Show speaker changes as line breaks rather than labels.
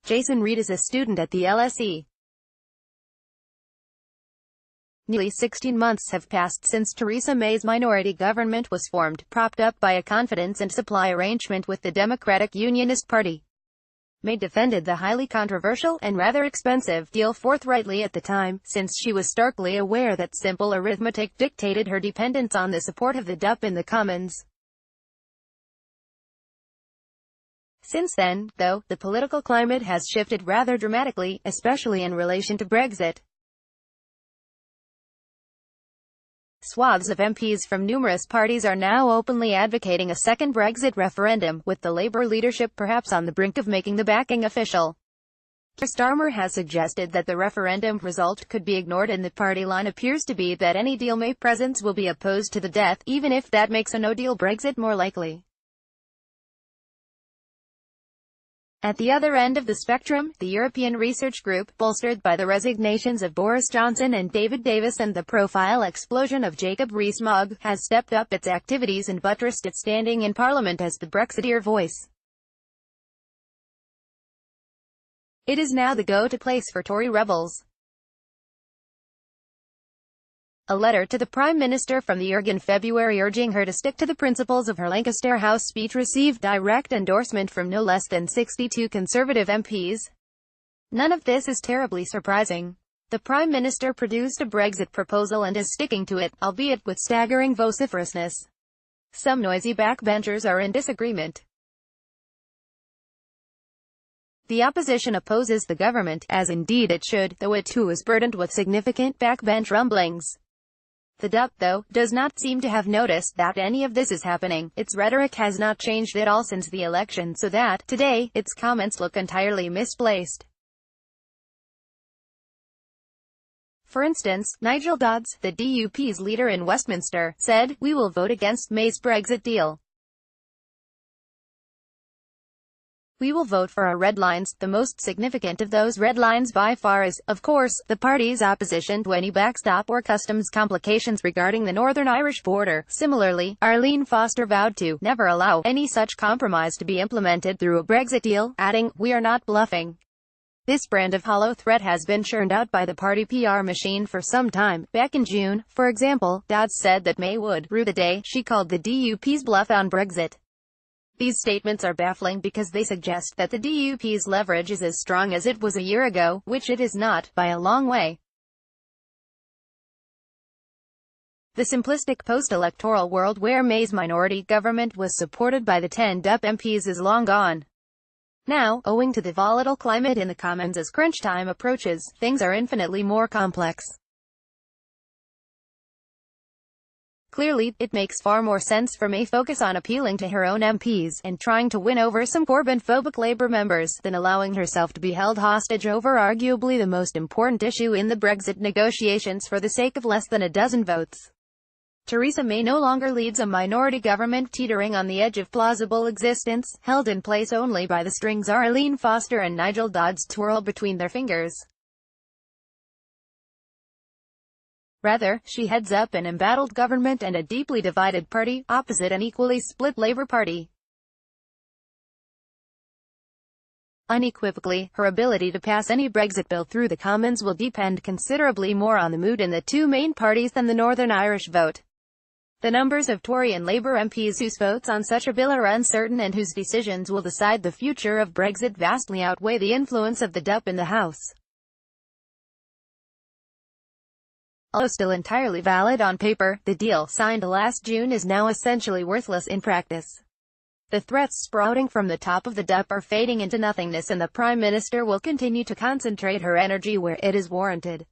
Jason Reed is a student at the LSE. Nearly 16 months have passed since Theresa May's minority government was formed, propped up by a confidence and supply arrangement with the Democratic Unionist Party. May defended the highly controversial and rather expensive deal forthrightly at the time, since she was starkly aware that simple arithmetic dictated her dependence on the support of the DUP in the Commons. Since then, though, the political climate has shifted rather dramatically, especially in relation to Brexit. Swaths of MPs from numerous parties are now openly advocating a second Brexit referendum, with the Labour leadership perhaps on the brink of making the backing official. Keir Starmer has suggested that the referendum result could be ignored, and the party line appears to be that any deal May presents will be opposed to the death, even if that makes a no-deal Brexit more likely. At the other end of the spectrum, the European Research Group, bolstered by the resignations of Boris Johnson and David Davis and the profile explosion of Jacob Rees-Mogg, has stepped up its activities and buttressed its standing in Parliament as the Brexiteer voice. It is now the go-to place for Tory rebels. A letter to the Prime Minister from the URG in February urging her to stick to the principles of her Lancaster House speech received direct endorsement from no less than 62 Conservative MPs. None of this is terribly surprising. The Prime Minister produced a Brexit proposal and is sticking to it, albeit with staggering vociferousness. Some noisy backbenchers are in disagreement. The opposition opposes the government, as indeed it should, though it too is burdened with significant backbench rumblings. The DUP, though, does not seem to have noticed that any of this is happening. Its rhetoric has not changed at all since the election, so that, today, its comments look entirely misplaced. For instance, Nigel Dodds, the DUP's leader in Westminster, said, "We will vote against May's Brexit deal. We will vote for our red lines." The most significant of those red lines by far is, of course, the party's opposition to any backstop or customs complications regarding the Northern Irish border. Similarly, Arlene Foster vowed to never allow any such compromise to be implemented through a Brexit deal, adding, "We are not bluffing." This brand of hollow threat has been churned out by the party PR machine for some time. Back in June, for example, Dodds said that May would rue the day she called the DUP's bluff on Brexit. These statements are baffling because they suggest that the DUP's leverage is as strong as it was a year ago, which it is not, by a long way. The simplistic post-electoral world where May's minority government was supported by the 10 DUP MPs is long gone. Now, owing to the volatile climate in the Commons as crunch time approaches, things are infinitely more complex. Clearly, it makes far more sense for May focus on appealing to her own MPs, and trying to win over some Corbyn-phobic Labour members, than allowing herself to be held hostage over arguably the most important issue in the Brexit negotiations for the sake of less than a dozen votes. Theresa May no longer leads a minority government teetering on the edge of plausible existence, held in place only by the strings Arlene Foster and Nigel Dodds twirl between their fingers. Rather, she heads up an embattled government and a deeply divided party, opposite an equally split Labour Party. Unequivocally, her ability to pass any Brexit bill through the Commons will depend considerably more on the mood in the two main parties than the Northern Irish vote. The numbers of Tory and Labour MPs whose votes on such a bill are uncertain and whose decisions will decide the future of Brexit vastly outweigh the influence of the DUP in the House. Although still entirely valid on paper, the deal, signed last June, is now essentially worthless in practice. The threats sprouting from the top of the DUP are fading into nothingness, and the Prime Minister will continue to concentrate her energy where it is warranted.